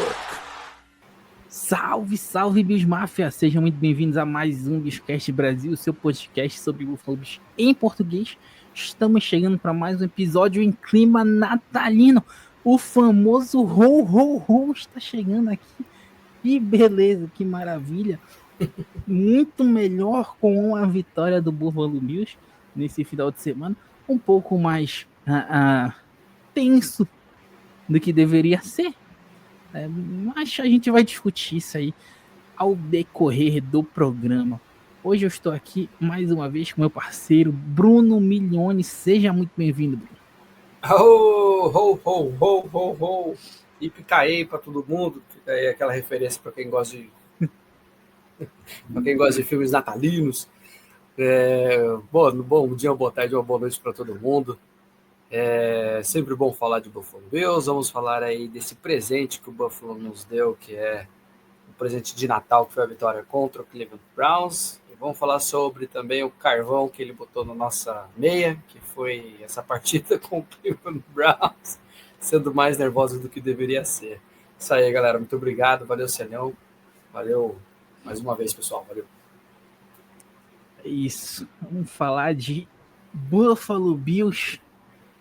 Network. Salve, salve, Bills Mafia! Sejam muito bem-vindos a mais um Billscast Brasil, seu podcast sobre Buffalo Bills em português. Estamos chegando para mais um episódio em clima natalino. O famoso ho, ho, ho está chegando aqui. Que beleza, que maravilha. Muito melhor com a vitória do Buffalo Bills nesse final de semana. Um pouco mais tenso do que deveria ser. Mas a gente vai discutir isso aí ao decorrer do programa. Hoje eu estou aqui mais uma vez com meu parceiro Bruno Milione. Seja muito bem-vindo, Bruno. Ho, ho, ho, ho, ho, ho. E picaei para todo mundo. É aquela referência para quem gosta de para quem gosta de filmes natalinos. Bom dia, boa tarde, uma boa noite para todo mundo. É sempre bom falar de Buffalo Bills. Vamos falar aí desse presente que o Buffalo nos deu, que é o presente de Natal, que foi a vitória contra o Cleveland Browns. E vamos falar sobre também o carvão que ele botou na nossa meia, que foi essa partida com o Cleveland Browns, sendo mais nervosa do que deveria ser. Isso aí, galera. Muito obrigado. Valeu, Celhão. Valeu mais uma vez, pessoal. Valeu. Isso. Vamos falar de Buffalo Bills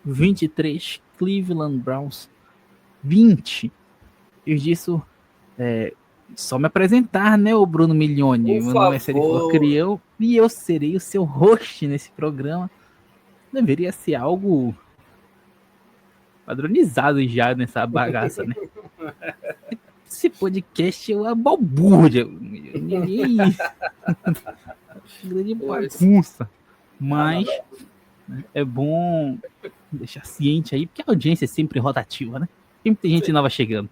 23, Cleveland Browns 20. E disso, só me apresentar, né, o Bruno Milione. Por Meu nome é Célio favor. Criou e eu serei o seu host nesse programa. Deveria ser algo padronizado já nessa bagaça, né? Esse podcast é uma balbúrdia. Ninguém. Grande bagunça. Mas é bom deixar ciente aí, porque a audiência é sempre rotativa, né? Sempre tem gente nova chegando.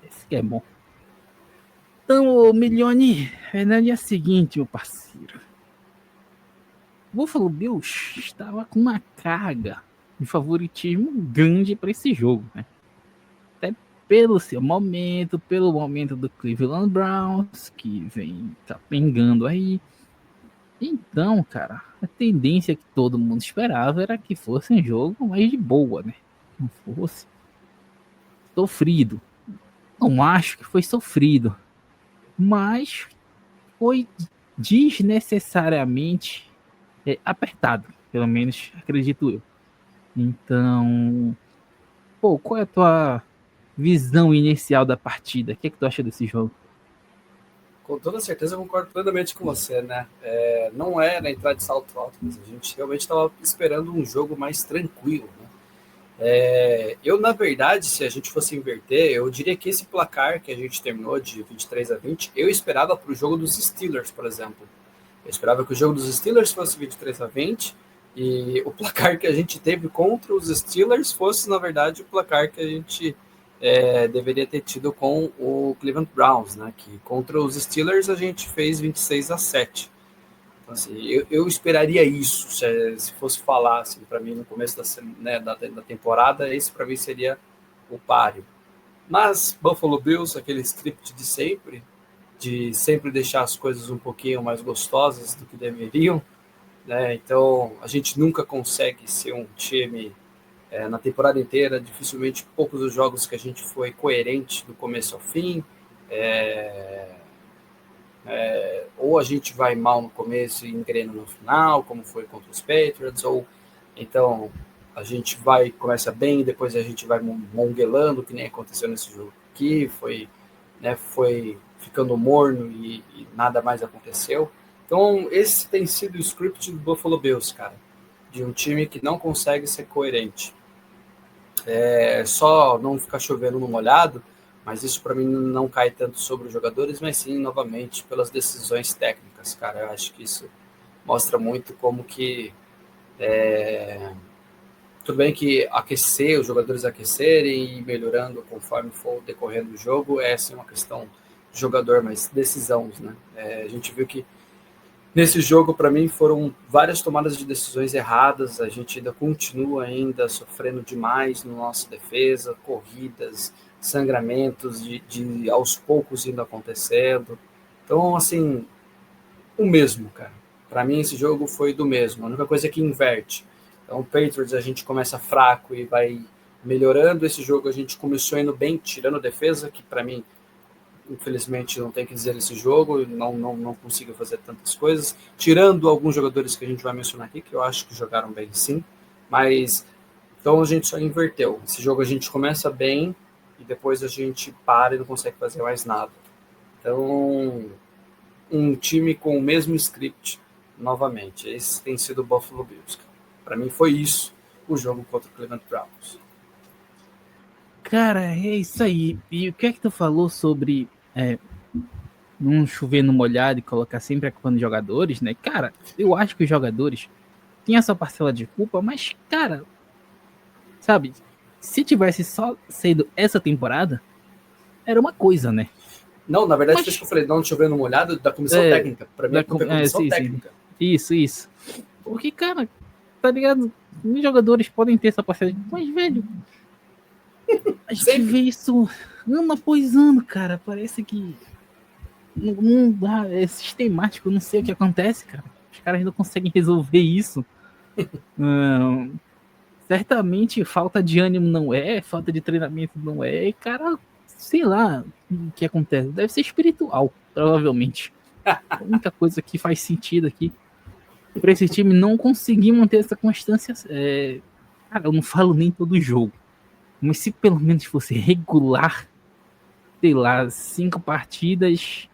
Esse que é bom. Então, Milione, no dia seguinte, meu parceiro, o Buffalo Bills estava com uma carga de favoritismo grande para esse jogo, né? Até pelo seu momento, pelo momento do Cleveland Browns, que vem capengando aí. Então, cara, a tendência que todo mundo esperava era que fosse um jogo mais de boa, né? Não fosse sofrido. Não acho que foi sofrido, mas foi desnecessariamente apertado, pelo menos acredito eu. Então, qual é a tua visão inicial da partida? O que é que tu acha desse jogo? Com toda certeza eu concordo plenamente com você, né? Não era entrar de salto alto, mas a gente realmente estava esperando um jogo mais tranquilo, né? Eu, na verdade, se a gente fosse inverter, eu diria que esse placar que a gente terminou de 23-20, eu esperava para o jogo dos Steelers, por exemplo. Eu esperava que o jogo dos Steelers fosse 23-20 e o placar que a gente teve contra os Steelers fosse, na verdade, o placar que a gente deveria ter tido com o Cleveland Browns, né? Que contra os Steelers a gente fez 26-7. Então, assim, eu esperaria isso, se fosse falar assim, para mim no começo da temporada, esse para mim seria o páreo. Mas Buffalo Bills, aquele script de sempre deixar as coisas um pouquinho mais gostosas do que deveriam, né? Então a gente nunca consegue ser um time na temporada inteira, dificilmente poucos os jogos que a gente foi coerente do começo ao fim. Ou a gente vai mal no começo e engrena no final, como foi contra os Patriots, ou então a gente começa bem e depois a gente vai monguelando, que nem aconteceu nesse jogo aqui, foi ficando morno e nada mais aconteceu. Então esse tem sido o script do Buffalo Bills, cara, de um time que não consegue ser coerente. Só não ficar chovendo no molhado, mas isso para mim não cai tanto sobre os jogadores, mas sim, novamente, pelas decisões técnicas, cara. Eu acho que isso mostra muito como que tudo bem que os jogadores aquecerem e ir melhorando conforme for decorrendo o jogo, é sim uma questão de jogador, mas decisões, né? A gente viu que nesse jogo, para mim, foram várias tomadas de decisões erradas. A gente ainda continua sofrendo demais na nossa defesa, corridas, sangramentos de aos poucos indo acontecendo. Então, assim, o mesmo, cara. Para mim, esse jogo foi do mesmo. A única coisa é que inverte. Então, o Patriots a gente começa fraco e vai melhorando. Esse jogo a gente começou indo bem, tirando a defesa, que para mim, infelizmente, não tem que dizer esse jogo, não consigo fazer tantas coisas, tirando alguns jogadores que a gente vai mencionar aqui, que eu acho que jogaram bem sim, mas então a gente só inverteu. Esse jogo a gente começa bem e depois a gente para e não consegue fazer mais nada. Então, um time com o mesmo script novamente. Esse tem sido o Buffalo Bills. Para mim foi isso o jogo contra o Cleveland Browns. Cara, é isso aí. E o que é que tu falou sobre não chover no molhado e colocar sempre a culpa nos jogadores, né? Cara, eu acho que os jogadores têm essa parcela de culpa, mas, cara, sabe, se tivesse só sido essa temporada, era uma coisa, né? Não, na verdade, Mas, foi isso que eu falei, não chovendo molhado da comissão técnica. Para mim, a culpa é a comissão técnica. Isso. Porque, cara, tá ligado? Os jogadores podem ter essa parcela de... Mas, velho, a gente vê isso ano após ano, cara. Parece que não dá, é sistemático, não sei o que acontece, cara. Os caras não conseguem resolver isso. Certamente falta de ânimo não é, falta de treinamento não é, e, cara, sei lá o que acontece. Deve ser espiritual, provavelmente. A única coisa que faz sentido aqui para esse time não conseguir manter essa constância. Cara, eu não falo nem todo jogo, mas se pelo menos fosse regular, sei lá, 5 partidas,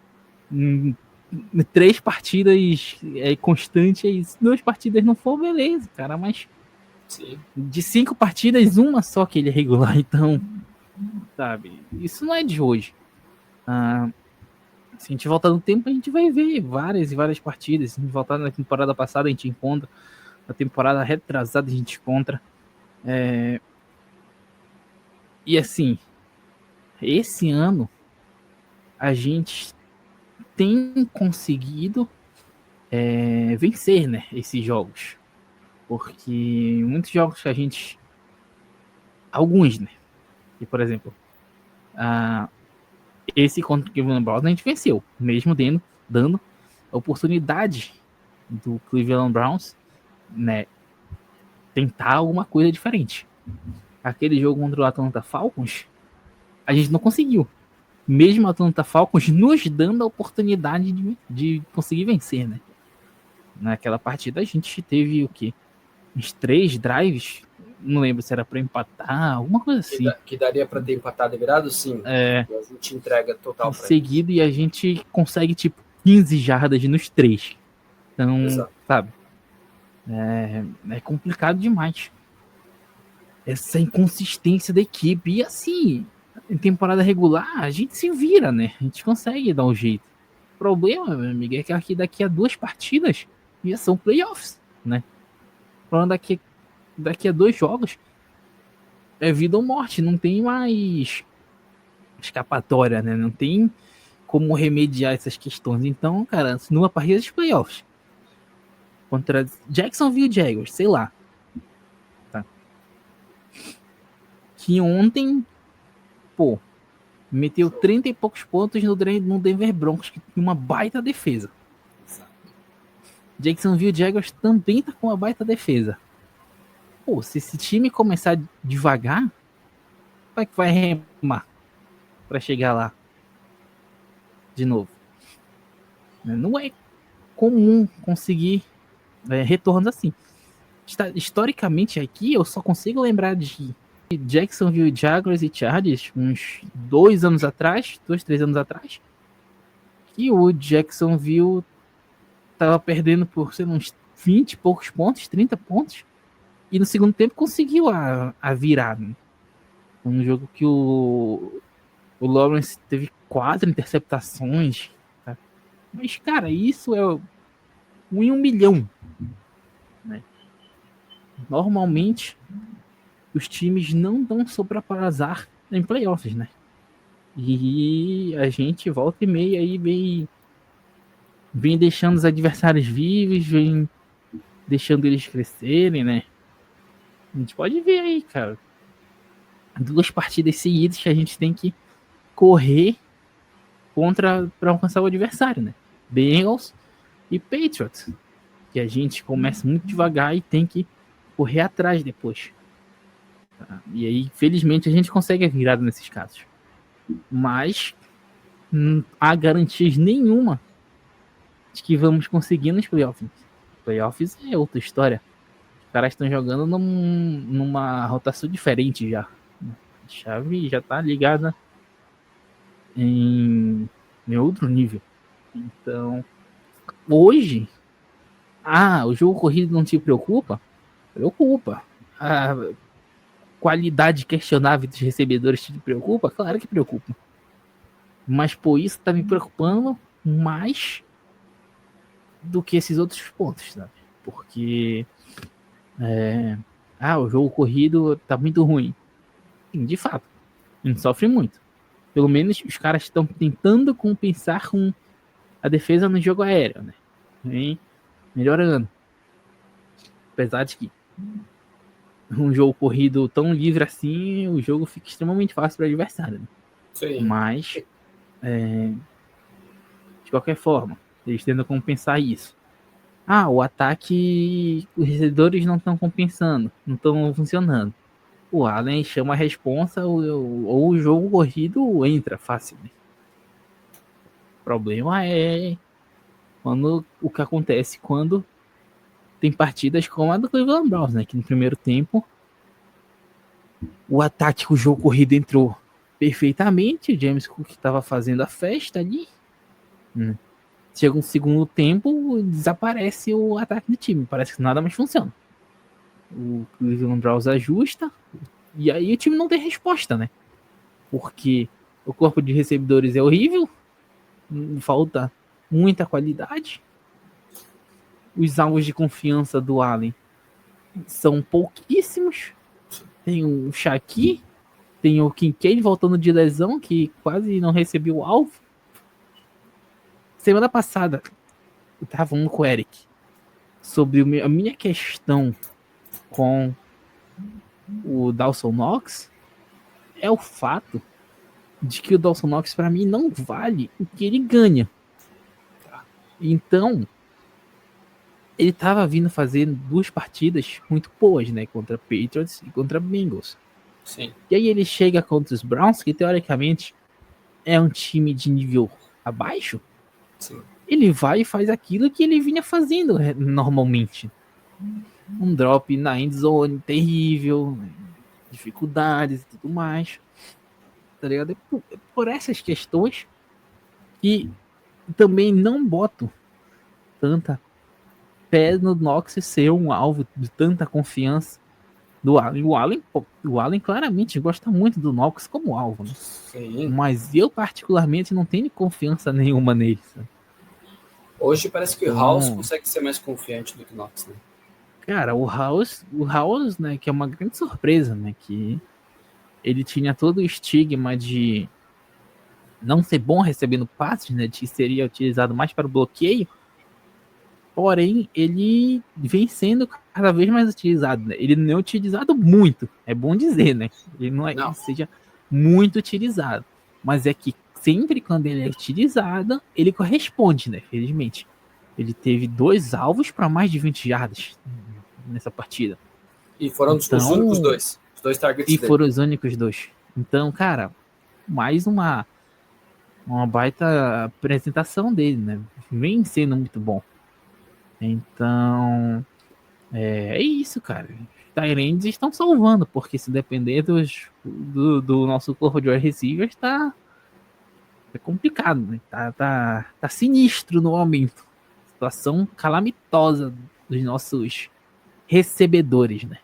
3 partidas constantes, 2 partidas não for, beleza, cara, mas sim, de 5 partidas, uma só que ele é regular, então, sabe, isso não é de hoje. Se a gente voltar no tempo, a gente vai ver várias e várias partidas. Se a gente voltar na temporada passada, a gente encontra. Na temporada retrasada, a gente encontra. E assim, esse ano, a gente tem conseguido vencer, né, esses jogos. Porque muitos jogos que a gente... Alguns, né? E, por exemplo, esse contra o Cleveland Browns a gente venceu. Mesmo dando a oportunidade do Cleveland Browns, né, tentar alguma coisa diferente. Aquele jogo contra o Atlanta Falcons, a gente não conseguiu. Mesmo o Atlanta Falcons nos dando a oportunidade de conseguir vencer, né? Naquela partida a gente teve o quê? Uns 3 drives, não lembro se era para empatar, alguma coisa assim. Que daria para ter empatado e virado, sim. E a gente entrega total para seguido isso. E a gente consegue tipo 15 jardas nos 3. Então, exato, sabe? É complicado demais essa inconsistência da equipe. E assim, em temporada regular, a gente se vira, né? A gente consegue dar um jeito. O problema, meu amigo, é que daqui a 2 partidas já são playoffs, né? Falando daqui a 2 jogos, é vida ou morte. Não tem mais escapatória, né? Não tem como remediar essas questões. Então, cara, numa partida de playoffs contra Jacksonville Jaguars, sei lá, que ontem, meteu 30 e poucos pontos no Denver Broncos, que tem uma baita defesa. Jacksonville Jaguars também tá com uma baita defesa. Se esse time começar devagar, como é que vai remar para chegar lá de novo? Não é comum conseguir retornos assim. Historicamente aqui, eu só consigo lembrar de Jacksonville Jaguars e Chargers uns 2 anos atrás, 2, 3 anos atrás, que o Jacksonville tava perdendo por, sei lá, uns 20 e poucos pontos, 30 pontos, e no segundo tempo conseguiu a virada. Um jogo que o Lawrence teve 4 interceptações, tá? Mas, cara, isso é 1 em 1 milhão, né? Normalmente os times não dão sobra para azar em playoffs, né? E a gente volta e meia aí vem deixando os adversários vivos, vem deixando eles crescerem, né? A gente pode ver aí, cara, 2 partidas seguidas que a gente tem que correr para alcançar o adversário, né? Bengals e Patriots, que a gente começa muito devagar e tem que correr atrás depois. Tá? E aí, infelizmente, a gente consegue a virada nesses casos. Mas não há garantias nenhuma de que vamos conseguir nos playoffs. Playoffs é outra história. Os caras estão jogando numa rotação diferente já. A chave já tá ligada em outro nível. Então, hoje, o jogo corrido não te preocupa? Preocupa. A qualidade questionável dos recebedores te preocupa? Claro que preocupa. Mas, por isso tá me preocupando mais do que esses outros pontos, sabe? Porque o jogo corrido tá muito ruim. Sim, de fato, a gente sofre muito. Pelo menos os caras estão tentando compensar com a defesa no jogo aéreo, né? Vem melhorando. Apesar de que um jogo corrido tão livre assim, o jogo fica extremamente fácil para o adversário. Né? Sim. Mas, de qualquer forma, eles tentam compensar isso. O ataque, os recebedores não estão compensando, não estão funcionando. O Allen chama a responsa ou o jogo corrido entra fácil. Né? O problema é o que acontece quando tem partidas como a do Cleveland Browns, né? Que no primeiro tempo o ataque, o jogo corrido entrou perfeitamente. O James Cook estava fazendo a festa ali. Chega um segundo tempo, desaparece o ataque do time. Parece que nada mais funciona. O Cleveland Browns ajusta e aí o time não tem resposta, né? Porque o corpo de recebedores é horrível, falta muita qualidade. Os alvos de confiança do Allen são pouquíssimos. Tem o Shaqui, tem o Kincaid voltando de lesão, que quase não recebeu o alvo. Semana passada, eu tava falando com o Eric sobre a minha questão com o Dawson Knox. É o fato de que o Dawson Knox, para mim, não vale o que ele ganha. Então, ele tava vindo fazer 2 partidas muito boas, né? Contra Patriots e contra Bengals. Sim. E aí ele chega contra os Browns, que teoricamente é um time de nível abaixo. Sim. Ele vai e faz aquilo que ele vinha fazendo normalmente. Um drop na endzone terrível, dificuldades e tudo mais. Tá ligado? Por essas questões que também não boto tanta pé no Knox ser um alvo de tanta confiança do Allen. O Allen claramente gosta muito do Knox como alvo, né? Sim. Mas eu particularmente não tenho confiança nenhuma nele. Sabe? Hoje parece que o House consegue ser mais confiante do que o Knox, né? Cara, o House, né, que é uma grande surpresa, né, que ele tinha todo o estigma de não ser bom recebendo passes, né, de seria utilizado mais para o bloqueio, porém, ele vem sendo cada vez mais utilizado, né? Ele não é utilizado muito, é bom dizer, né? Ele não é que seja muito utilizado, mas é que sempre quando ele é utilizado, ele corresponde, né? Felizmente. Ele teve 2 alvos para mais de 20 jardas nessa partida. E foram os únicos 2. Os 2 targets dele. Foram os únicos 2. Então, cara, mais uma baita apresentação dele, né? Vem sendo muito bom. Então, é isso, cara. Os Tyrands estão salvando, porque se depender do nosso corpo de wide receivers, tá complicado, né? Tá sinistro no momento. Situação calamitosa dos nossos recebedores, né?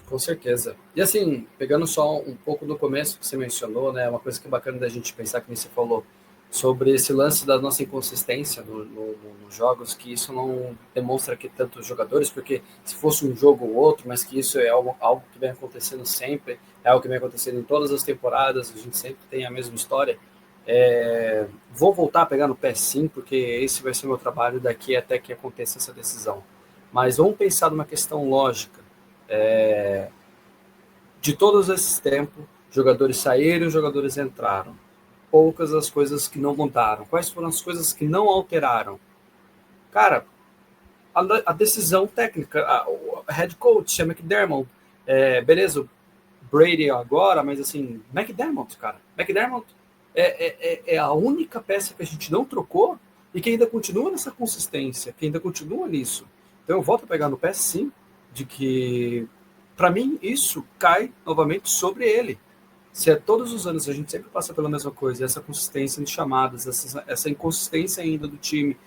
Com certeza. E assim, pegando só um pouco do começo que você mencionou, né? Uma coisa que é bacana da gente pensar, que você falou, sobre esse lance da nossa inconsistência nos jogos, que isso não demonstra que tantos jogadores, porque se fosse um jogo ou outro, mas que isso é algo que vem acontecendo sempre, é algo que vem acontecendo em todas as temporadas, a gente sempre tem a mesma história. Vou voltar a pegar no pé sim, porque esse vai ser meu trabalho daqui até que aconteça essa decisão. Mas vamos pensar numa questão lógica. De todos esses tempos, jogadores saíram, jogadores entraram. Poucas as coisas que não mudaram. Quais foram as coisas que não alteraram? Cara, a decisão técnica, o head coach, chama McDermott, Beleza, o Brady agora, mas assim, McDermott, cara. McDermott é a única peça que a gente não trocou e que ainda continua nessa consistência, que ainda continua nisso. Então eu volto a pegar no pé, sim, de que, para mim, isso cai novamente sobre ele. Se todos os anos a gente sempre passa pela mesma coisa, essa consistência em chamadas, essa inconsistência ainda do time,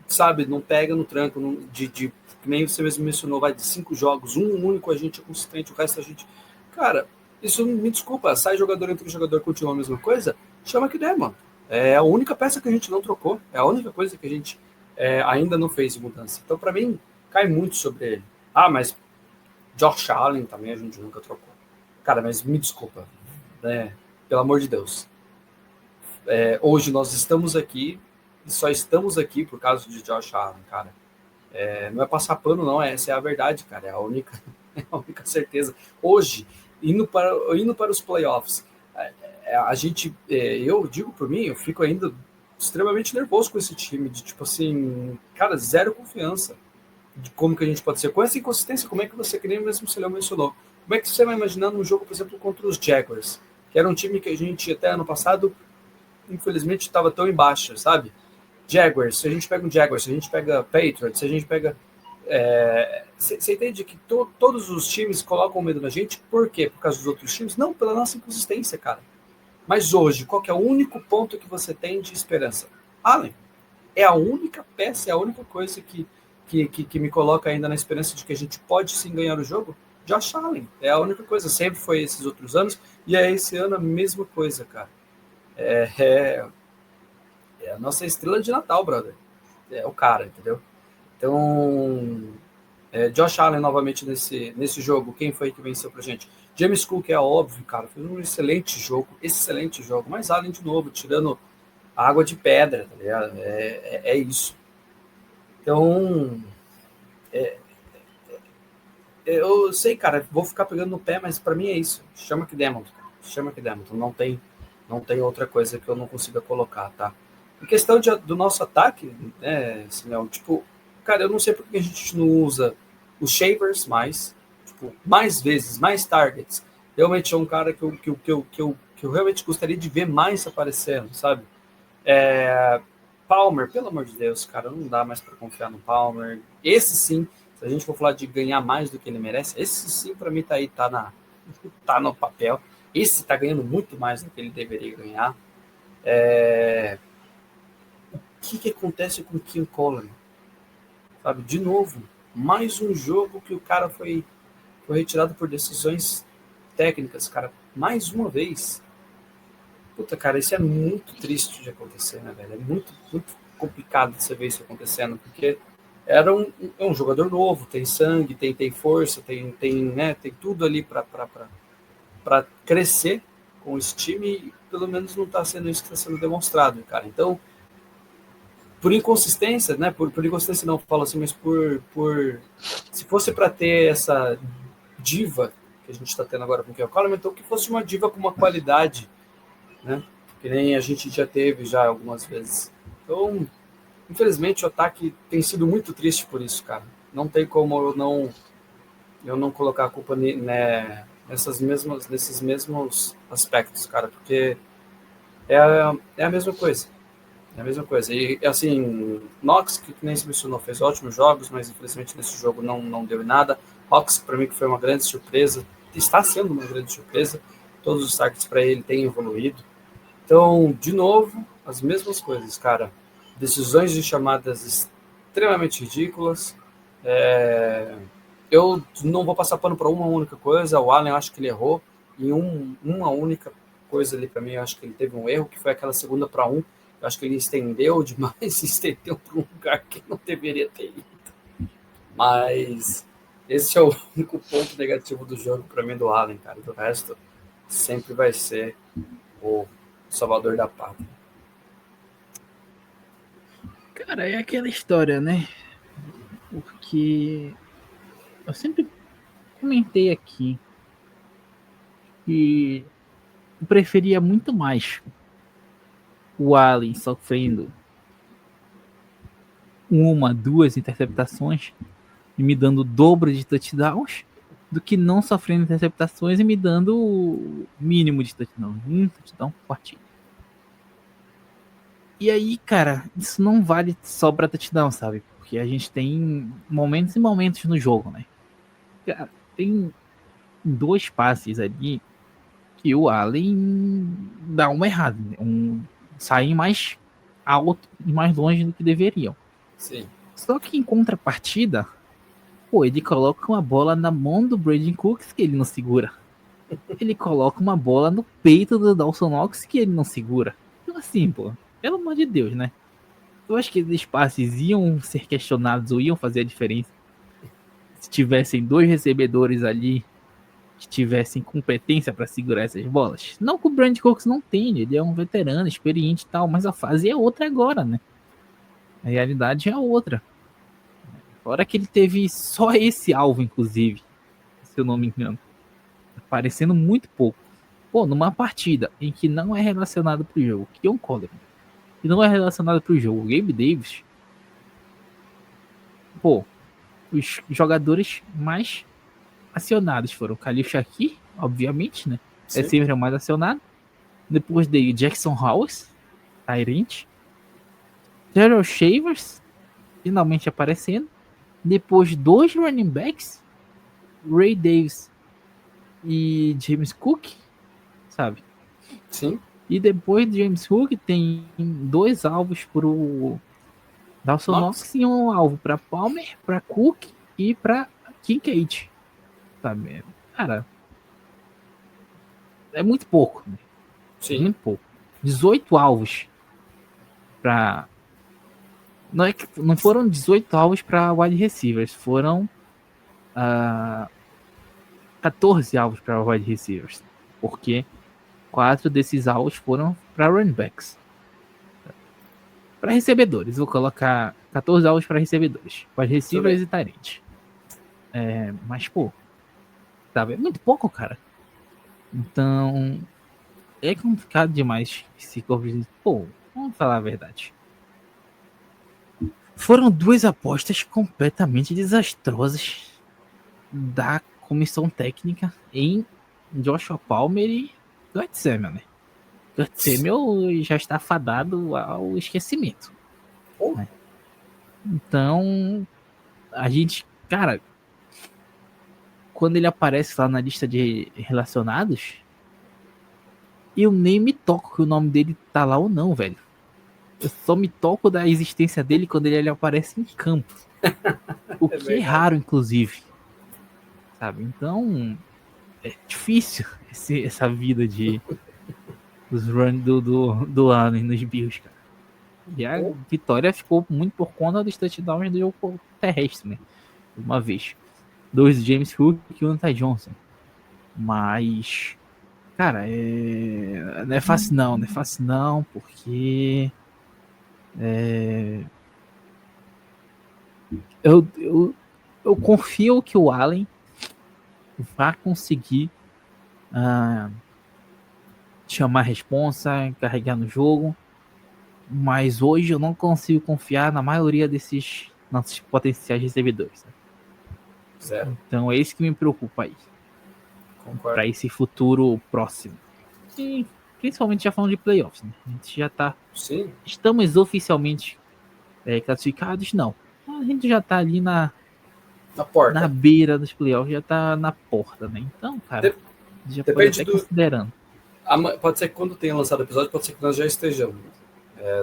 sabe, não pega no tranco, que nem você mesmo mencionou, vai de 5 jogos, um único a gente é consistente, o resto a gente... Cara, isso me desculpa, sai jogador entre jogador, continua a mesma coisa, chama que der, mano. É a única peça que a gente não trocou, é a única coisa que a gente ainda não fez mudança. Então, para mim, cai muito sobre ele. Mas Josh Allen também a gente nunca trocou. Cara, mas me desculpa, né? Pelo amor de Deus. Hoje nós estamos aqui e só estamos aqui por causa de Josh Allen, cara. Não é passar pano, não. Essa é a verdade, cara. É a única certeza. Hoje, indo para os playoffs, a gente, eu digo por mim, eu fico ainda extremamente nervoso com esse time, de tipo assim, cara, zero confiança de como que a gente pode ser. Com essa inconsistência, como é que você, que nem mesmo o Celão mencionou, como é que você vai imaginar um jogo, por exemplo, contra os Jaguars, que era um time que a gente até ano passado, infelizmente, estava tão em baixa, sabe? Jaguars, se a gente pega um Jaguars, se a gente pega Patriots, se a gente pega... Você entende que todos os times colocam medo na gente, por quê? Por causa dos outros times? Não, pela nossa inconsistência, cara. Mas hoje, qual que é o único ponto que você tem de esperança? Allen. É a única peça, é a única coisa que me coloca ainda na esperança de que a gente pode sim ganhar o jogo. Josh Allen. É a única coisa. Sempre foi esses outros anos. E esse ano a mesma coisa, cara. É a nossa estrela de Natal, brother. É o cara, entendeu? Então, Josh Allen novamente nesse jogo. Quem foi que venceu pra gente? James Cook, é óbvio, cara. Foi um excelente jogo. Mas Allen de novo, tirando água de pedra, tá ligado? É isso. Então, eu sei, cara, vou ficar pegando no pé, mas para mim é isso. Chama que Demon. Não tem outra coisa que eu não consiga colocar, tá? Em questão do nosso ataque, né, Sinel, tipo, cara, eu não sei por que a gente não usa os Shavers mais vezes, mais targets. Realmente é um cara que eu realmente gostaria de ver mais aparecendo, sabe? Palmer, pelo amor de Deus, cara, não dá mais para confiar no Palmer. Esse sim, se a gente for falar de ganhar mais do que ele merece, esse sim para mim tá no papel. Esse tá ganhando muito mais do que ele deveria ganhar. O que acontece com o Kim Coleman? Sabe, de novo, mais um jogo que o cara foi retirado por decisões técnicas, cara, mais uma vez. Puta, cara, isso é muito triste de acontecer, né, velho? É muito, muito complicado de você ver isso acontecendo, porque era um jogador novo, tem sangue, tem força, tem tudo ali para crescer com esse time, e pelo menos não está sendo isso que está sendo demonstrado, cara. Então, por inconsistência, né? Por inconsistência não falo assim, mas se fosse para ter essa diva que a gente está tendo agora com o Kevin Coleman, então que fosse uma diva com uma qualidade, né? Que nem a gente já teve já algumas vezes. Então, infelizmente, o ataque tem sido muito triste por isso, cara. Não tem como eu não colocar a culpa, né, nesses mesmos aspectos, cara, porque é a mesma coisa. É a mesma coisa. E, assim, Knox, que nem se mencionou, fez ótimos jogos, mas infelizmente nesse jogo não deu em nada. Hawks, para mim, que foi uma grande surpresa, está sendo uma grande surpresa. Todos os targets para ele têm evoluído. Então, de novo, as mesmas coisas, cara. Decisões de chamadas extremamente ridículas. Eu não vou passar pano para uma única coisa. O Allen, eu acho que ele errou. E uma única coisa ali para mim, eu acho que ele teve um erro, que foi aquela 2ª-1. Eu acho que ele estendeu demais, estendeu para um lugar que não deveria ter ido. Mas esse é o único ponto negativo do jogo para mim do Allen, cara. Do resto, sempre vai ser o salvador da pátria. Cara, é aquela história, né? Porque eu sempre comentei aqui que eu preferia muito mais o Allen sofrendo 1, 2 interceptações e me dando o dobro de touchdowns do que não sofrendo interceptações e me dando o mínimo de touchdown. Um touchdown por partida. E aí, cara, isso não vale só pra touchdown, sabe? Porque a gente tem momentos e momentos no jogo, né? Cara, tem 2 passes ali que o Allen dá uma errada, né? Saem mais alto e mais longe do que deveriam. Sim. Só que em contrapartida, pô, ele coloca uma bola na mão do Brandon Cooks que ele não segura. Ele coloca uma bola no peito do Dawson Knox que ele não segura. Então assim, pô, pelo amor de Deus, né? Eu acho que esses passes iam ser questionados ou iam fazer a diferença se tivessem 2 recebedores ali que tivessem competência para segurar essas bolas. Não que o Brandon Cooks não tenha, ele é um veterano, experiente e tal, mas a fase é outra agora, né? A realidade é outra. Fora que ele teve só esse alvo, inclusive, se eu não me engano, aparecendo muito pouco. Pô, numa partida em que não é relacionado pro jogo, que é um Coleman, e não é relacionado pro jogo, Gabe Davis, pô, os jogadores mais acionados foram Khalil Shakir, obviamente, né? É Sim. sempre o mais acionado. Depois dele, Jackson House, Tyrant. Terrell Shavers, finalmente aparecendo. Depois, 2 running backs, Ray Davis e James Cook, sabe? Sim. E depois de James Cook, tem 2 alvos pro Dawson Knox. Knox e um alvo para Palmer, para Cook e para Kincaid, sabe? Cara, é muito pouco, né? Sim. Muito pouco. 18 alvos para não é que não foram 18 alvos para wide receivers, foram 14 alvos para wide receivers, porque 4 desses alvos foram para running backs. Para recebedores, vou colocar 14 alvos para recebedores, wide Tudo bem. receivers e tight end. Mas, pô, sabe, é muito pouco, cara. Então, é complicado demais esse corpo de... Pô, vamos falar a verdade. Foram 2 apostas completamente desastrosas da comissão técnica em Joshua Palmer e Gott Samuel, né? Gott Samuel já está fadado ao esquecimento, Oh, né? Então, a gente, cara, quando ele aparece lá na lista de relacionados, eu nem me toco que o nome dele tá lá ou não, velho. Eu só me toco da existência dele quando ele aparece em campo. O é que é verdade. raro, inclusive, sabe? Então, é difícil essa vida de dos run do ano nos Bills, cara. E a Oh, vitória ficou muito por conta dos touchdowns do jogo terrestre, né? Uma vez. 2 do James Cook e um do Ty Johnson. Mas, cara, não é fácil não, não é fácil não, porque eu, eu, eu confio que o Allen vai conseguir chamar a responsa, carregar no jogo, mas hoje eu não consigo confiar na maioria desses nossos potenciais recebedores. Né? zero. Então é isso que me preocupa aí, Concordo. para esse futuro próximo. E principalmente já falando de playoffs, né? A gente já tá. Sim. Estamos oficialmente classificados? Não. A gente já tá ali Na na porta. beira dos playoffs, já tá na porta, né? Então, cara, De- já pode depende até do. considerando. Pode ser que quando tenha lançado o episódio, pode ser que nós já estejamos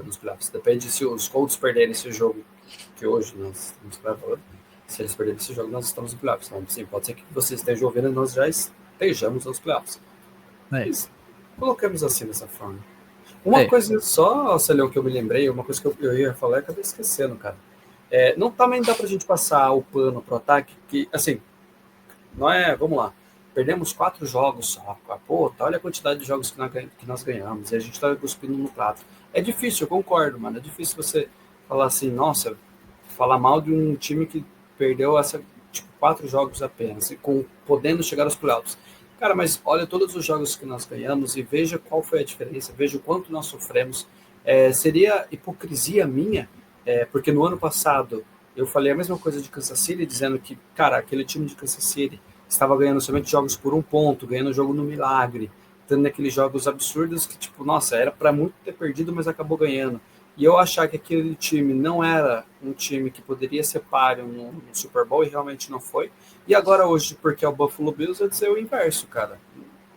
nos playoffs. Depende se os Colts perderem esse jogo, que hoje nós estamos gravando. Se eles perderem esse jogo, nós estamos nos playoffs. Então, sim, pode ser que vocês estejam ouvindo e nós já estejamos nos playoffs. É, Mas colocamos assim dessa forma. Uma é, coisa só, Celão, que eu me lembrei, uma coisa que eu ia falar e acabei esquecendo, cara. Não também dá pra gente passar o pano pro ataque, que, assim, não é, vamos lá, perdemos 4 jogos só, pô, olha a quantidade de jogos que nós ganhamos, e a gente tá cuspindo no prato. É difícil, eu concordo, mano, é difícil você falar assim, nossa, falar mal de um time que perdeu tipo, 4 jogos apenas, e podendo chegar aos playoffs. Cara, mas olha todos os jogos que nós ganhamos e veja qual foi a diferença, veja o quanto nós sofremos. Seria hipocrisia minha, porque no ano passado eu falei a mesma coisa de Kansas City, dizendo que, cara, aquele time de Kansas City estava ganhando somente jogos por 1 ponto, ganhando o jogo no milagre, tendo aqueles jogos absurdos que, tipo, nossa, era para muito ter perdido, mas acabou ganhando. E eu achar que aquele time não era um time que poderia ser páreo no Super Bowl e realmente não foi. E agora hoje, porque é o Buffalo Bills, eu dizer o inverso, cara.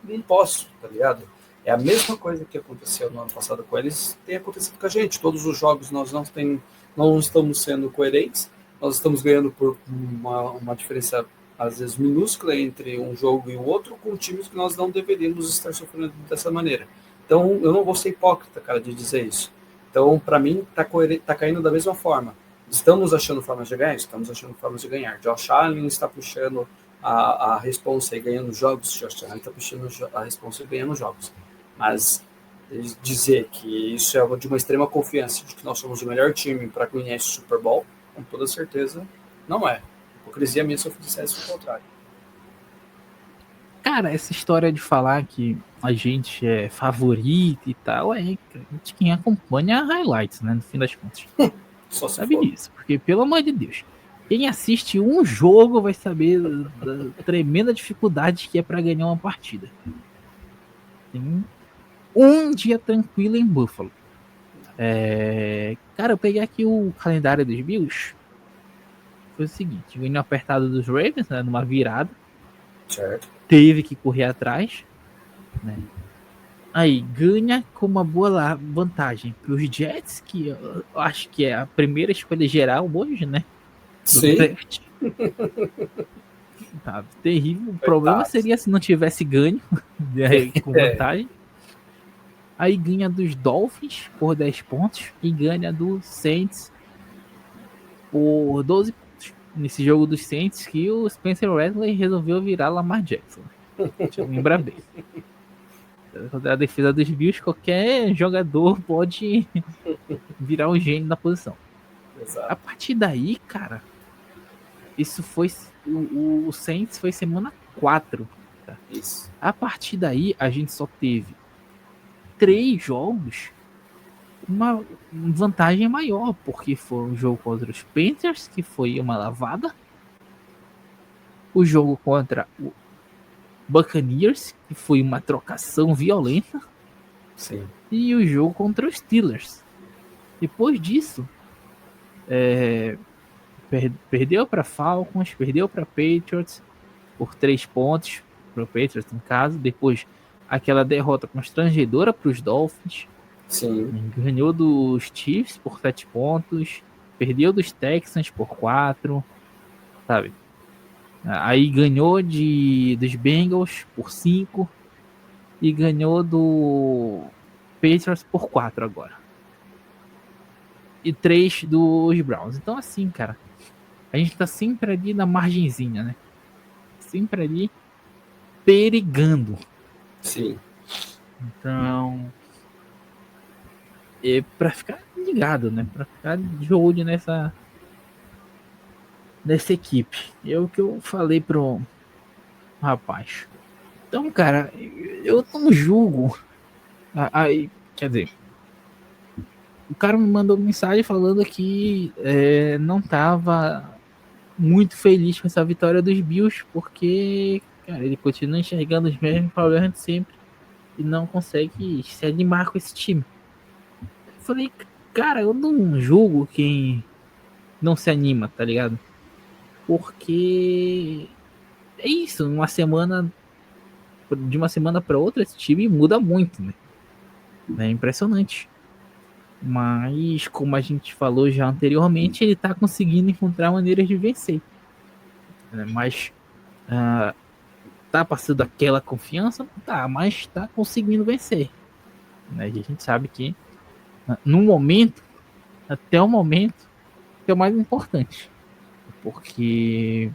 Não posso, tá ligado? É a mesma coisa que aconteceu no ano passado com eles, tem acontecido com a gente. Todos os jogos nós não estamos sendo coerentes, nós estamos ganhando por uma diferença, às vezes, minúscula entre um jogo e o outro, com times que nós não deveríamos estar sofrendo dessa maneira. Então, eu não vou ser hipócrita, cara, de dizer isso. Então, para mim, tá caindo da mesma forma. Estamos achando formas de ganhar? Estamos achando formas de ganhar. Josh Allen está puxando a responsa e ganhando jogos, Josh Allen está puxando a responsa e ganhando jogos. Mas dizer que isso é de uma extrema confiança, de que nós somos o melhor time para ganhar esse Super Bowl, com toda certeza, não é. Hipocrisia minha se eu dissesse o contrário. Cara, essa história de falar que a gente é favorito e tal, é de quem acompanha highlights, né? No fim das contas. Só se Sabe for. disso, porque pelo amor de Deus, quem assiste um jogo vai saber da tremenda dificuldade que é para ganhar uma partida. Tem um dia tranquilo em Buffalo. Cara, eu peguei aqui o calendário dos Bills. Foi o seguinte: ganhou apertado dos Ravens, né, numa virada. Certo. Teve que correr atrás, né? Aí ganha com uma boa vantagem para os Jets, que eu acho que é a primeira escolha geral hoje, né? Do Sim. draft. Tá terrível. O problema seria se não tivesse ganho com vantagem. Aí ganha dos Dolphins por 10 pontos e ganha do Saints por 12 pontos. Nesse jogo dos Saints que o Spencer Rattler resolveu virar Lamar Jackson. Deixa eu lembrar bem. Contra a defesa dos Bills, qualquer jogador pode virar um gênio na posição. Exato. A partir daí, cara, isso foi. O Saints foi semana 4. Tá? Isso. A partir daí, a gente só teve 3 jogos uma vantagem maior, porque foi um jogo contra os Panthers, que foi uma lavada, o jogo contra o Buccaneers, que foi uma trocação violenta, sim, e o jogo contra os Steelers. Depois disso, perdeu para Falcons, perdeu para Patriots por 3 pontos, para o Patriots no caso, depois aquela derrota constrangedora para os Dolphins, sim, ganhou dos Chiefs por 7 pontos, perdeu dos Texans por 4, sabe? Aí ganhou dos Bengals por 5 e ganhou do Patriots por 4 agora. E 3 dos Browns. Então assim, cara, a gente tá sempre ali na margenzinha, né? Sempre ali perigando. sim. Então, pra ficar ligado, né? Pra ficar de olho nessa equipe. É o que eu falei pro rapaz. Então, cara, eu não julgo. Aí, quer dizer, o cara me mandou mensagem falando que não tava muito feliz com essa vitória dos Bills, porque, cara, ele continua enxergando os mesmos problemas de sempre e não consegue se animar com esse time. Eu falei, cara, eu não julgo quem não se anima, tá ligado? Porque é isso, de uma semana para outra, esse time muda muito, né? É impressionante. Mas, como a gente falou já anteriormente, ele tá conseguindo encontrar maneiras de vencer. Mas tá passando aquela confiança? Não tá, mas tá conseguindo vencer. Né? E a gente sabe que, no momento, até o momento, é o mais importante. Porque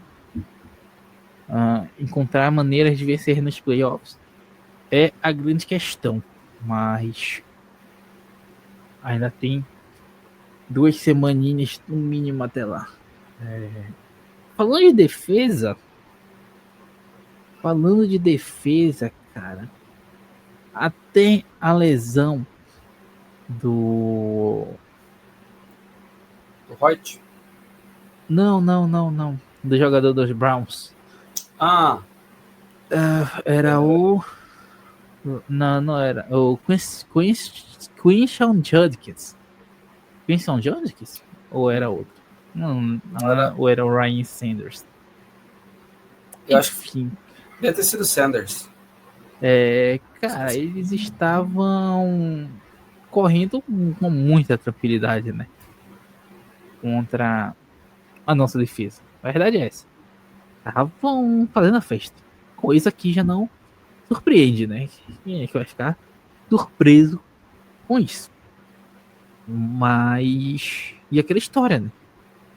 encontrar maneiras de vencer nos playoffs é a grande questão. Mas ainda tem 2 semaninhas no mínimo até lá. Falando de defesa, cara, até a lesão do O Hoyt? não, do jogador dos Browns, Ah, Era o. Não, não era. O Quinshon Judkins. Quinshon Judkins? Ou era outro? Não era, ou era o Ryan Sanders. eu acho que Enfim. deve ter sido Sanders. Cara, eles estavam correndo com muita tranquilidade, né? Contra a nossa defesa. A verdade é essa. Estavam fazendo a festa. Coisa que já não surpreende, né? Quem é que vai ficar surpreso com isso? Mas. E aquela história, né?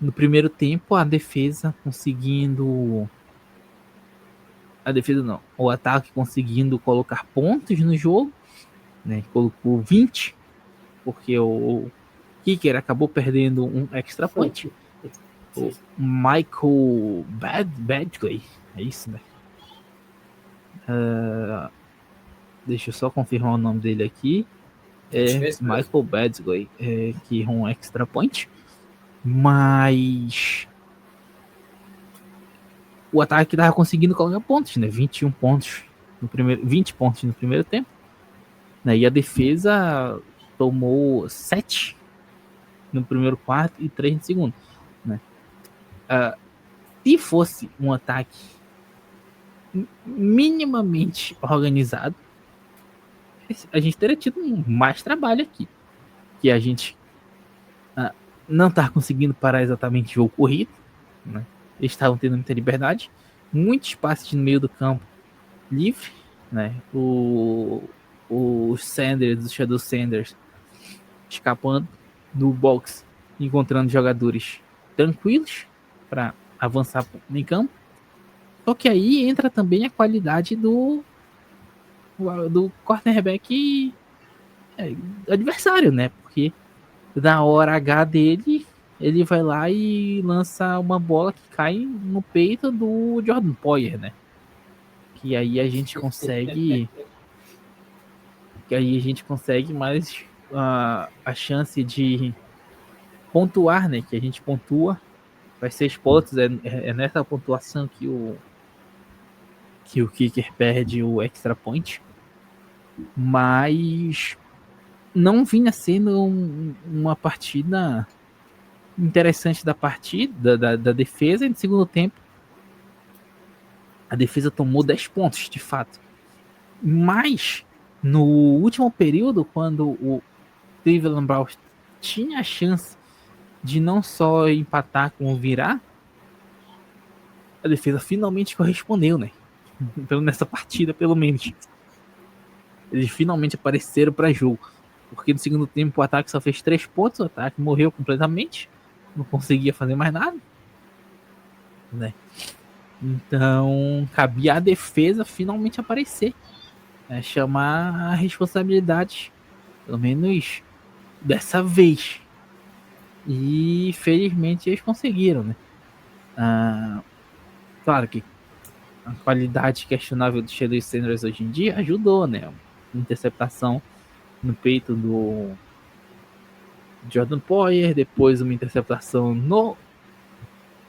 No primeiro tempo, a defesa conseguindo. A defesa não. O ataque conseguindo colocar pontos no jogo, né? Colocou 20, porque o Kicker acabou perdendo um extra point. O Michael Badgley. É isso, né? Deixa eu só confirmar o nome dele aqui. Acho que é isso mesmo. Michael Badgley, que errou um extra point. Mas o ataque estava conseguindo colocar pontos, né? 21 pontos no primeiro, 20 pontos no primeiro tempo. Né? E a defesa tomou 7 no primeiro quarto e 3 no segundo. Né? Se fosse um ataque minimamente organizado, a gente teria tido mais trabalho aqui. Que a gente não tá conseguindo parar exatamente o jogo corrido. Né? Eles estavam tendo muita liberdade. Muito espaço no meio do campo livre. Né? O Sanders, o Shadow Sanders, escapando do box, encontrando jogadores tranquilos para avançar em campo. Só que aí entra também a qualidade do quarterback adversário, né? Porque na hora H dele, ele vai lá e lança uma bola que cai no peito do Jordan Poyer, né? Que aí a gente consegue. Que aí a gente consegue mais a chance de pontuar, né? Que a gente pontua. Vai 6 pontos. É nessa pontuação que o Kicker perde o extra point. Mas não vinha sendo uma partida interessante da partida, da defesa. E no segundo tempo, a defesa tomou 10 pontos, de fato. Mas, no último período, quando o Cleveland Browns tinha a chance de não só empatar como virar, a defesa finalmente correspondeu, né? Então, nessa partida, pelo menos. Eles finalmente apareceram para jogo. Porque no segundo tempo o ataque só fez 3 pontos, o ataque morreu completamente. Não conseguia fazer mais nada. Né? Então, cabia a defesa finalmente aparecer. Né? Chamar a responsabilidade. Pelo menos dessa vez. E felizmente eles conseguiram, né? Claro que a qualidade questionável do Shadow Sanders hoje em dia ajudou, né? Interceptação no peito do Jordan Poyer, depois uma interceptação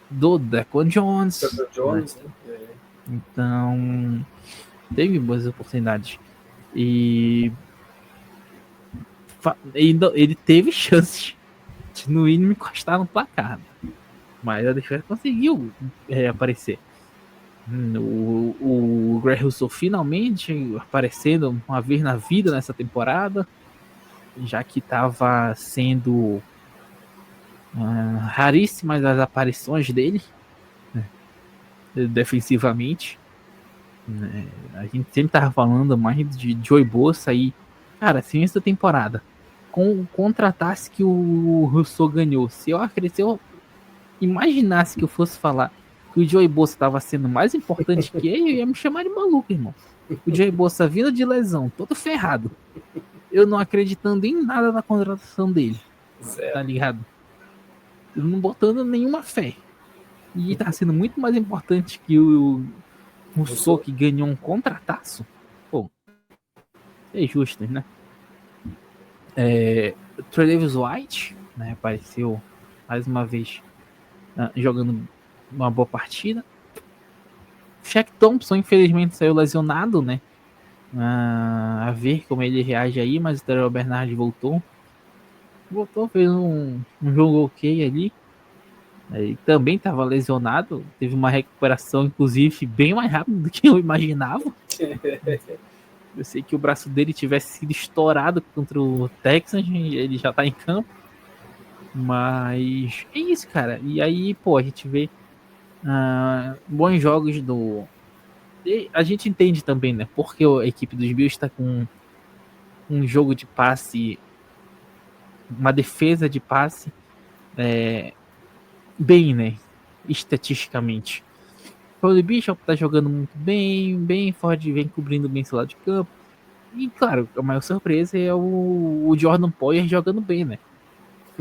do Dequan Jones. Jones, Né? né? Então, teve boas oportunidades. E ele teve chances de, no mínimo, encostar no placar. Né? Mas a defesa conseguiu aparecer. O Greg Russell finalmente aparecendo uma vez na vida nessa temporada, já que estava sendo raríssimas as aparições dele, né, defensivamente. Né? A gente sempre estava falando mais de Joey Bosa aí. Cara, se essa temporada com o contratasse que o Russell ganhou, se eu imaginasse que eu fosse falar que o Joey Bosa estava sendo mais importante que ele, eu ia me chamar de maluco, irmão. O Joey Bosa vindo de lesão, todo ferrado. Eu não acreditando em nada na contratação dele. Zero. Tá ligado? Eu não botando nenhuma fé. E tá sendo muito mais importante que o Rousseau, que ganhou um contrataço. Pô, é justo, né? Tredavious White, né, apareceu mais uma vez jogando uma boa partida. Shaq Thompson, infelizmente, saiu lesionado, né? A ver como ele reage aí, mas o Terrell Bernard voltou. Voltou, fez um jogo ok ali. Ele também estava lesionado, teve uma recuperação, inclusive, bem mais rápida do que eu imaginava. Eu sei que o braço dele tivesse sido estourado contra o Texans, ele já tá em campo. Mas é isso, cara. E aí, pô, a gente vê bons jogos do. E a gente entende também, né? Porque a equipe dos Bills está com um jogo de passe, uma defesa de passe bem, né? Estatisticamente. O Bishop tá jogando muito bem, bem forte, vem cobrindo bem esse lado de campo. E claro, a maior surpresa é o Jordan Poyer jogando bem, né?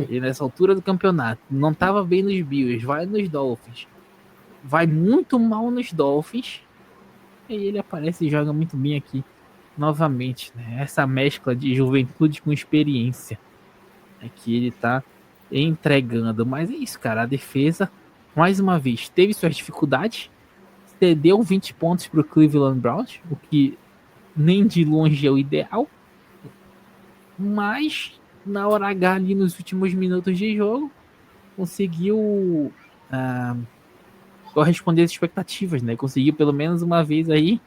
E nessa altura do campeonato, não tava bem nos Bills, vai nos Dolphins. Vai muito mal nos Dolphins. E ele aparece e joga muito bem aqui novamente, né? Essa mescla de juventude com experiência é que ele tá entregando. Mas é isso, cara. A defesa, mais uma vez, teve suas dificuldades. Cedeu 20 pontos para o Cleveland Browns, o que nem de longe é o ideal. Mas na hora H, ali nos últimos minutos de jogo, conseguiu corresponder às expectativas, né? Conseguiu pelo menos uma vez aí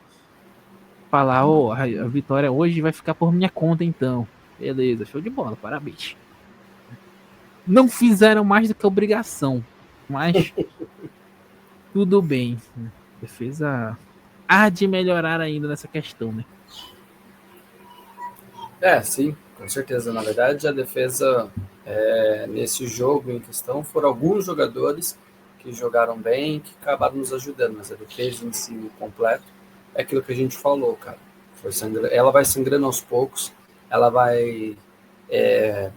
falar, a vitória hoje vai ficar por minha conta, então. Beleza, show de bola, parabéns. Não fizeram mais do que obrigação, mas tudo bem. Defesa há de melhorar ainda nessa questão, né? Sim, com certeza. Na verdade, a defesa nesse jogo em questão foram alguns jogadores que jogaram bem, que acabaram nos ajudando, mas a defesa em si completo é aquilo que a gente falou, cara. Ela vai sangrando aos poucos, ela vai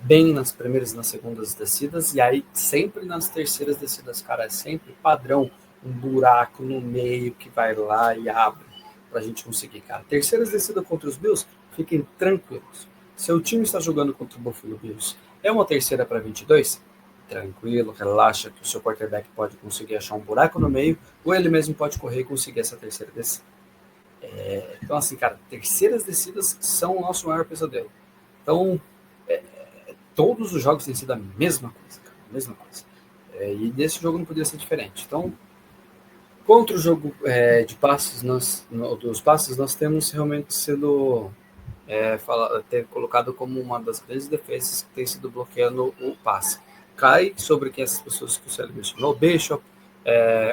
bem nas primeiras e nas segundas descidas, e aí sempre nas terceiras descidas, cara, é sempre padrão, um buraco no meio que vai lá e abre pra gente conseguir, cara. Terceiras descidas contra os Bills, fiquem tranquilos. Seu time está jogando contra o Buffalo Bills. É uma terceira para 22? Tranquilo, relaxa que o seu quarterback pode conseguir achar um buraco no meio, ou ele mesmo pode correr e conseguir essa terceira descida. Então, assim, cara, terceiras descidas são o nosso maior pesadelo. Então, todos os jogos têm sido a mesma coisa, cara, a mesma coisa. E nesse jogo não podia ser diferente. Então, contra o jogo de passes, dos passes, nós temos realmente sido ter colocado como uma das grandes defesas que tem sido bloqueando o passe. Cai sobre quem essas pessoas que você mencionou, o Bishop,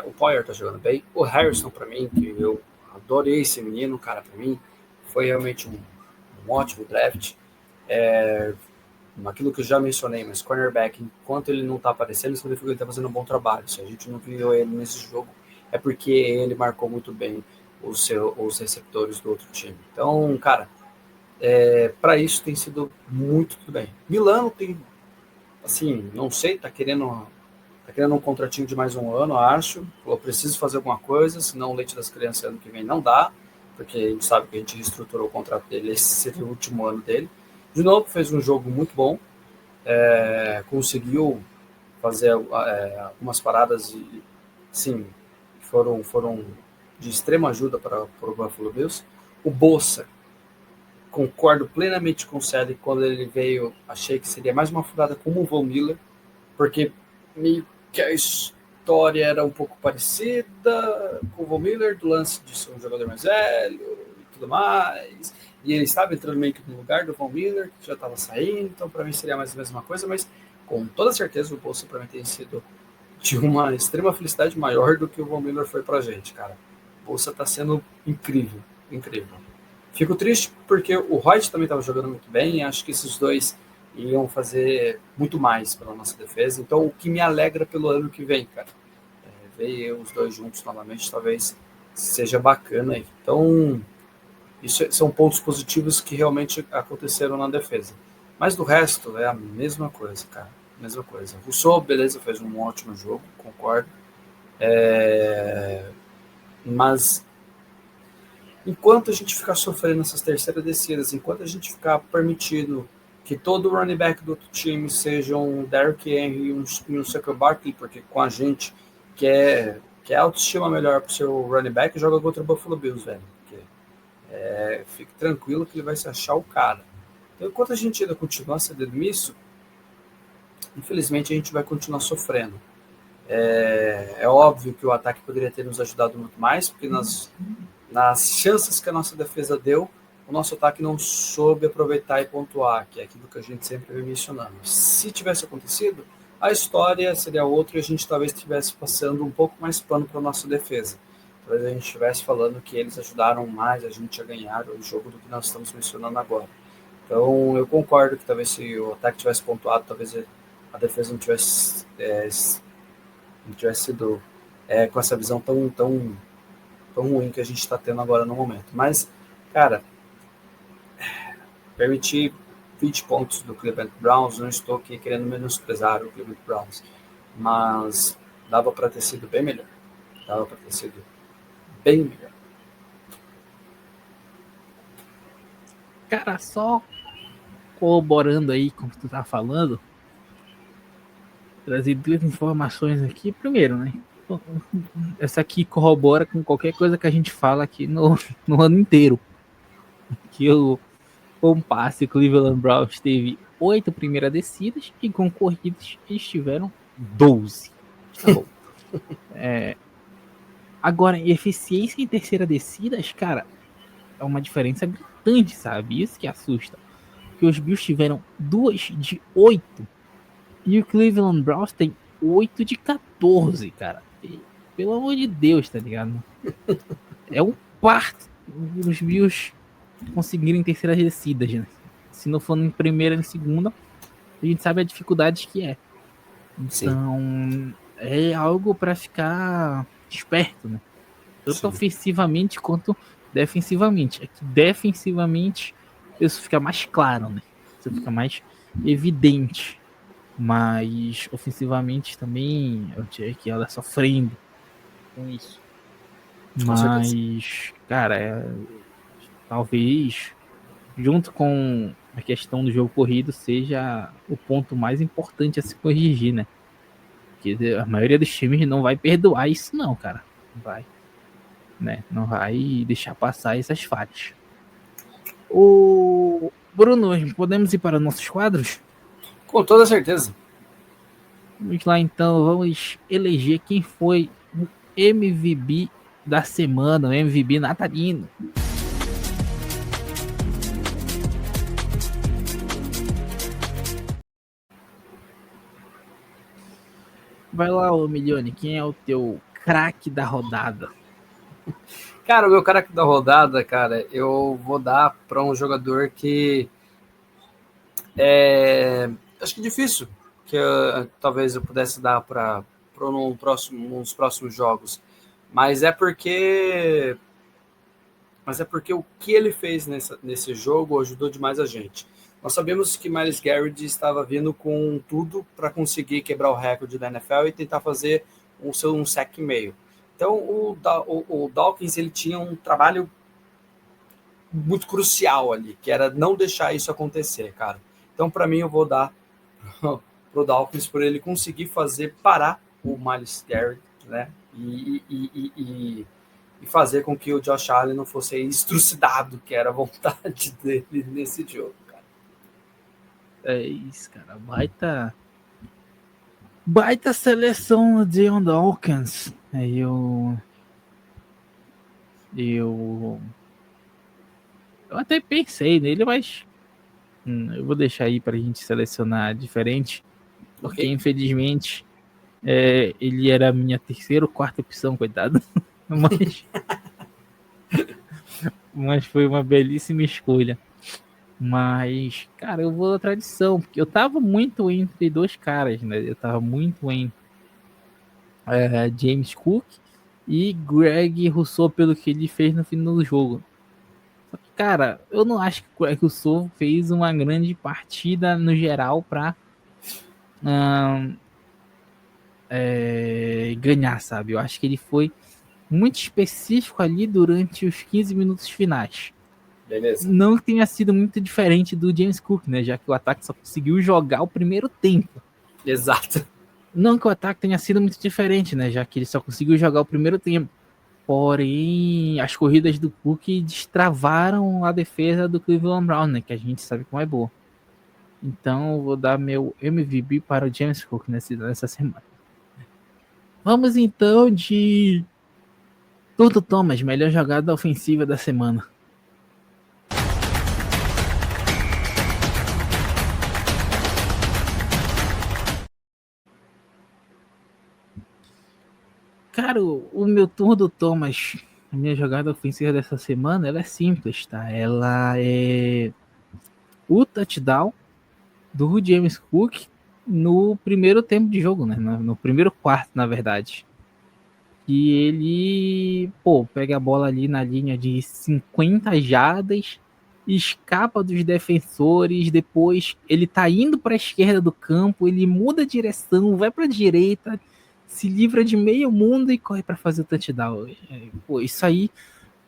o Poyer tá jogando bem, o Harrison para mim, que eu adorei esse menino, cara, para mim foi realmente um ótimo draft. Aquilo que eu já mencionei, mas cornerback, enquanto ele não tá aparecendo, significa que ele tá fazendo um bom trabalho. Se a gente não viu ele nesse jogo, é porque ele marcou muito bem os receptores do outro time. Então, cara, para isso tem sido muito tudo bem. Milano tem, assim, não sei, tá querendo um contratinho de mais um ano, acho. Eu preciso fazer alguma coisa, senão o leite das crianças ano que vem não dá, porque a gente sabe que a gente reestruturou o contrato dele, esse seria o último ano dele. De novo, fez um jogo muito bom, conseguiu fazer algumas paradas e, sim, foram de extrema ajuda para o Buffalo Bills. O Bosa, concordo plenamente com o Sally, quando ele veio, achei que seria mais uma furada como o Von Miller, porque meio que a história era um pouco parecida com o Von Miller, do lance de ser um jogador mais velho e tudo mais, e ele estava entrando meio que no lugar do Von Miller, que já estava saindo, então para mim seria mais a mesma coisa, mas com toda certeza o Bolsa para mim tem sido de uma extrema felicidade maior do que o Von Miller foi para a gente, cara. O Bolsa está sendo incrível, incrível. Fico triste porque o White também estava jogando muito bem, e acho que esses dois iam fazer muito mais pela nossa defesa, então o que me alegra pelo ano que vem, cara, ver os dois juntos novamente talvez seja bacana aí. Então, isso são pontos positivos que realmente aconteceram na defesa. Mas do resto é a mesma coisa, cara. Mesma coisa. Rousseau, beleza, fez um ótimo jogo, concordo. Mas enquanto a gente ficar sofrendo essas terceiras descidas, enquanto a gente ficar permitindo que todo o running back do outro time seja um Derrick Henry e um Saquon Barkley, porque com a gente que é quer autoestima melhor pro seu running back, joga contra o Buffalo Bills, velho. Porque, fique tranquilo que ele vai se achar o cara. Então, enquanto a gente ainda continuar cedendo isso, infelizmente a gente vai continuar sofrendo. É óbvio que o ataque poderia ter nos ajudado muito mais, porque nas chances que a nossa defesa deu, o nosso ataque não soube aproveitar e pontuar, que é aquilo que a gente sempre vem mencionando. Se tivesse acontecido, a história seria outra e a gente talvez estivesse passando um pouco mais pano para a nossa defesa. Talvez a gente estivesse falando que eles ajudaram mais a gente a ganhar o jogo do que nós estamos mencionando agora. Então, eu concordo que talvez se o ataque tivesse pontuado, talvez a defesa não tivesse sido com essa visão tão ruim que a gente está tendo agora no momento. Mas, cara, permitir 20 pontos do Cleveland Browns, não estou aqui querendo menosprezar o Cleveland Browns, mas dava para ter sido bem melhor. Dava para ter sido bem melhor. Cara, só corroborando aí como tu tá falando, trazer duas informações aqui. Primeiro, né? Essa aqui corrobora com qualquer coisa que a gente fala aqui no ano inteiro. Que com passe, o Cleveland Browns teve 8 primeiras descidas e com corridas eles tiveram 12. Tá bom. Agora, em eficiência em terceira descidas, cara, é uma diferença gritante, sabe? Isso que assusta. Porque os Bills tiveram 2 de 8 e o Cleveland Browns tem 8 de 14, cara. E, pelo amor de Deus, tá ligado? É um parto os Bills conseguirem terceiras descidas, né? Se não for em primeira, em segunda, a gente sabe a dificuldade que é. Então, sim, é algo para ficar esperto, né? Tanto sim, ofensivamente quanto defensivamente. É que defensivamente isso fica mais claro, né? Isso fica mais evidente. Mas ofensivamente também eu tinha que ela sofrendo com isso. Mas, cara, talvez junto com a questão do jogo corrido seja o ponto mais importante a se corrigir, né? Porque a maioria dos times não vai perdoar isso não, cara. Não vai, né? Não vai deixar passar essas falhas. O Bruno, podemos ir para nossos quadros? Com toda certeza. Vamos lá então, vamos eleger quem foi o MVP da semana, o MVP natalino. Vai lá, ô Milione, quem é o teu craque da rodada? Cara, o meu craque da rodada, cara, eu vou dar para um jogador que acho que é difícil que talvez eu pudesse dar para nos próximos jogos, mas é porque o que ele fez nesse jogo ajudou demais a gente. Nós sabemos que Myles Garrett estava vindo com tudo para conseguir quebrar o recorde da NFL e tentar fazer um sack e meio. Então, o Dawkins ele tinha um trabalho muito crucial ali, que era não deixar isso acontecer, cara. Então, para mim, eu vou dar pro Dawkins por ele conseguir parar o Myles Garrett, né? E fazer com que o Josh Allen não fosse estrucidado, que era a vontade dele nesse jogo, cara. É isso, cara. Baita seleção de John Dawkins. Eu até pensei nele, mas eu vou deixar aí pra gente selecionar diferente, porque infelizmente ele era a minha terceira ou quarta opção, coitado. Mas foi uma belíssima escolha. Mas, cara, eu vou da tradição, porque eu tava muito entre dois caras, né? Eu tava muito em James Cook e Greg Rousseau pelo que ele fez no final do jogo. Só que, cara, eu não acho que o Greg Rousseau fez uma grande partida no geral pra ganhar, sabe? Eu acho que ele foi muito específico ali durante os 15 minutos finais. Beleza. Não tenha sido muito diferente do James Cook, né? Já que o ataque só conseguiu jogar o primeiro tempo. Exato. Não que o ataque tenha sido muito diferente, né? Já que ele só conseguiu jogar o primeiro tempo. Porém, as corridas do Cook destravaram a defesa do Cleveland Brown, né? Que a gente sabe como é boa. Então, eu vou dar meu MVP para o James Cook nessa semana. Vamos então de Tudo Thomas, melhor jogada ofensiva da semana. Cara, o meu turno do Thomas, a minha jogada ofensiva dessa semana, ela é simples, tá? Ela é o touchdown do James Cook no primeiro tempo de jogo, né? No primeiro quarto, na verdade. E ele, pô, pega a bola ali na linha de 50 jardas, escapa dos defensores, depois ele tá indo para a esquerda do campo, ele muda a direção, vai para a direita, se livra de meio mundo e corre para fazer o touchdown. Pô, isso aí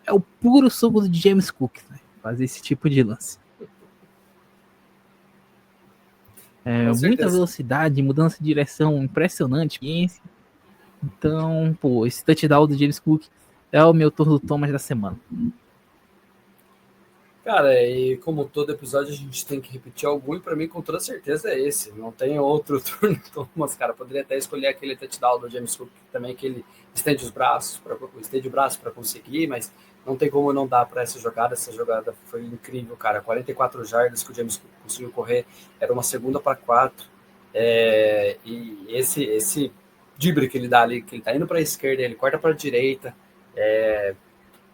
é o puro suco do James Cook, né? Fazer esse tipo de lance. Com Muita certeza. velocidade, mudança de direção impressionante. Então, pô, esse touchdown do James Cook é o meu turno do Thomas da semana. Cara, e como todo episódio a gente tem que repetir algum, e pra mim com toda certeza é esse. Não tem outro turno Thomas, cara. Poderia até escolher aquele touchdown do James Cook também, que ele estende o braço para conseguir, mas não tem como não dar para essa jogada. Essa jogada foi incrível, cara. 44 jardas que o James Cook conseguiu correr, era uma segunda para 4. E esse drible que ele dá ali, que ele tá indo para a esquerda, ele corta para a direita.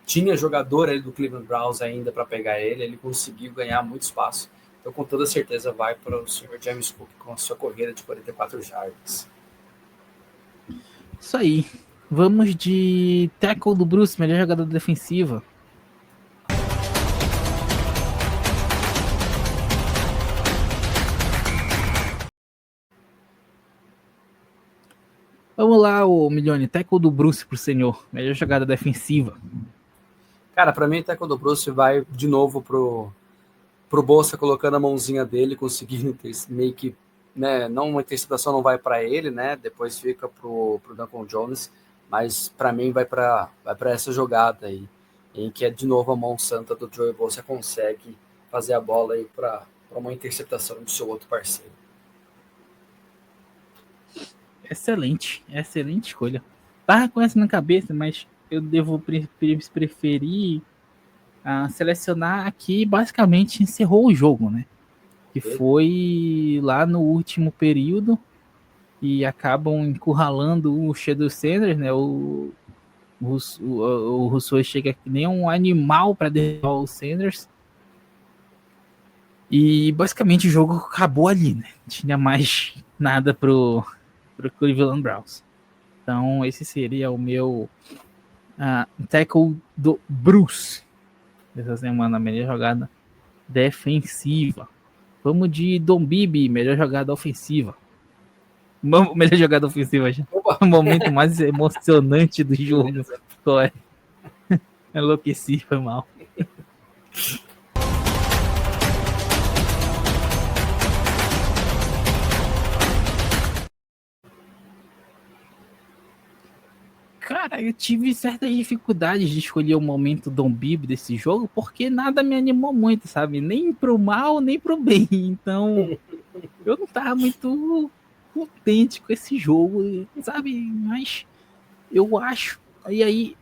Tinha jogador ali do Cleveland Browns ainda para pegar ele conseguiu ganhar muito espaço. Então, com toda certeza, vai para o senhor James Cook com a sua corrida de 44 jardas. Isso aí. Vamos de tackle do Bruce, melhor jogador defensiva. Vamos lá, o Milione. Tackle do Bruce pro senhor. Melhor jogada defensiva. Cara, para mim, tackle do Bruce vai de novo pro Bolsa colocando a mãozinha dele, conseguindo meio que, né, não uma interceptação não vai para ele, né? Depois fica pro Duncan Jones, mas para mim vai para essa jogada aí, em que é de novo a mão santa do Joey Bolsa consegue fazer a bola aí para uma interceptação do seu outro parceiro. Excelente. Excelente escolha. Tava com essa na cabeça, mas eu devo preferir selecionar aqui. Basicamente encerrou o jogo, né? Que foi lá no último período. E acabam encurralando o Shadow Sanders, né? O Rousseau chega que nem um animal para derrubar o Sanders. E basicamente o jogo acabou ali, né? Não tinha mais nada pro Cleveland Browns. Então esse seria o meu tackle do Bruce dessa semana, melhor jogada defensiva. Vamos de Dom Bibi, melhor jogada ofensiva. Melhor jogada ofensiva já. Opa! O momento mais emocionante do jogo. Beleza. Qual é? Enlouqueci, foi mal. Cara, eu tive certas dificuldades de escolher o momento Dom Bibi desse jogo, porque nada me animou muito, sabe? Nem pro mal, nem pro bem. Então, eu não tava muito contente com esse jogo, sabe? Mas eu acho. E aí,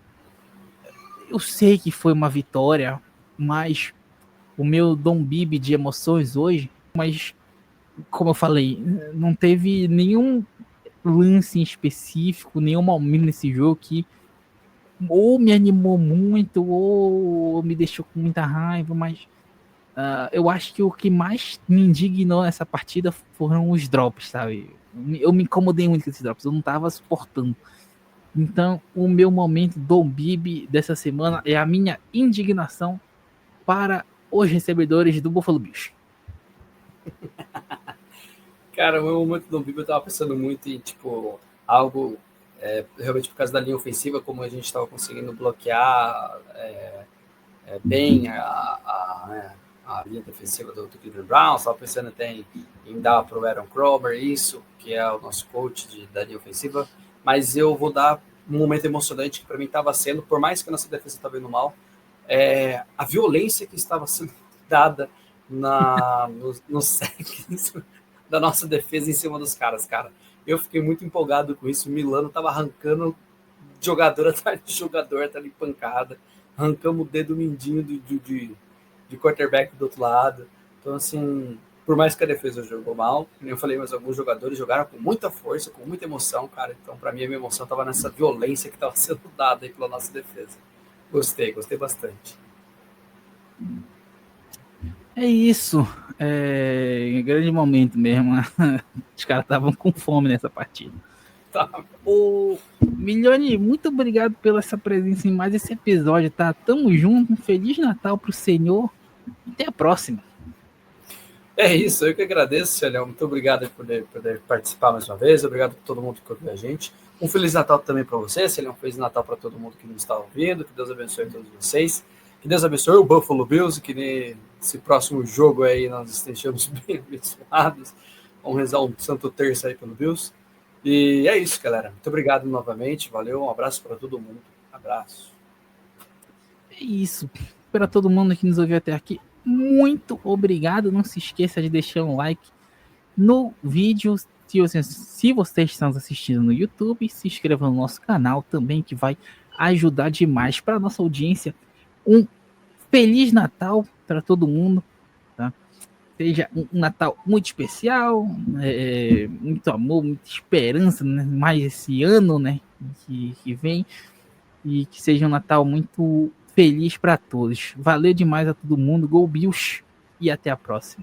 eu sei que foi uma vitória, mas o meu Dom Bibi de emoções hoje, mas como eu falei, não teve nenhum lance em específico, nenhum momento nesse jogo que ou me animou muito ou me deixou com muita raiva, mas eu acho que o que mais me indignou nessa partida foram os drops, sabe? Eu me incomodei muito com esses drops, eu não tava suportando. Então, o meu momento do Bibi dessa semana é a minha indignação para os recebedores do Buffalo Bills. Cara, o momento do Bibi eu tava pensando muito em, tipo, algo realmente por causa da linha ofensiva, como a gente estava conseguindo bloquear bem a linha defensiva do Cleveland Browns, estava pensando até em dar para o Aaron Kromer isso, que é o nosso coach da linha ofensiva, mas eu vou dar um momento emocionante que para mim estava sendo, por mais que a nossa defesa estava indo mal, a violência que estava sendo dada no sec da nossa defesa em cima dos caras, cara. Eu fiquei muito empolgado com isso. O Milano estava arrancando jogador atrás de jogador, atrás de pancada. Arrancamos o dedo mindinho de quarterback do outro lado. Então, assim, por mais que a defesa jogou mal, como eu falei, mas alguns jogadores jogaram com muita força, com muita emoção, cara. Então, para mim, a minha emoção estava nessa violência que estava sendo dada aí pela nossa defesa. Gostei bastante. É isso. Grande momento mesmo. Os caras estavam com fome nessa partida. Tá. Ô, Milione, muito obrigado pela essa presença em mais esse episódio, tá? Tamo junto. Um Feliz Natal pro senhor. Até a próxima. É isso, eu que agradeço, Celhão. Muito obrigado por poder participar mais uma vez. Obrigado por todo mundo que ouviu a gente. Um Feliz Natal também para você, Celhão. Um Feliz Natal para todo mundo que nos está ouvindo. Que Deus abençoe a todos vocês. Que Deus abençoe o Buffalo Bills. Que nesse próximo jogo aí nós estejamos bem abençoados. Vamos rezar um santo terço aí pelo Bills. E é isso, galera. Muito obrigado novamente. Valeu. Um abraço para todo mundo. Abraço. É isso. Para todo mundo que nos ouviu até aqui, muito obrigado. Não se esqueça de deixar um like no vídeo. Se você está nos assistindo no YouTube, se inscreva no nosso canal também, que vai ajudar demais para nossa audiência. Um Feliz Natal para todo mundo, tá? Seja um Natal muito especial, muito amor, muita esperança, né? Mais esse ano, né? Que vem, e que seja um Natal muito feliz para todos. Valeu demais a todo mundo. Go Bills e até a próxima.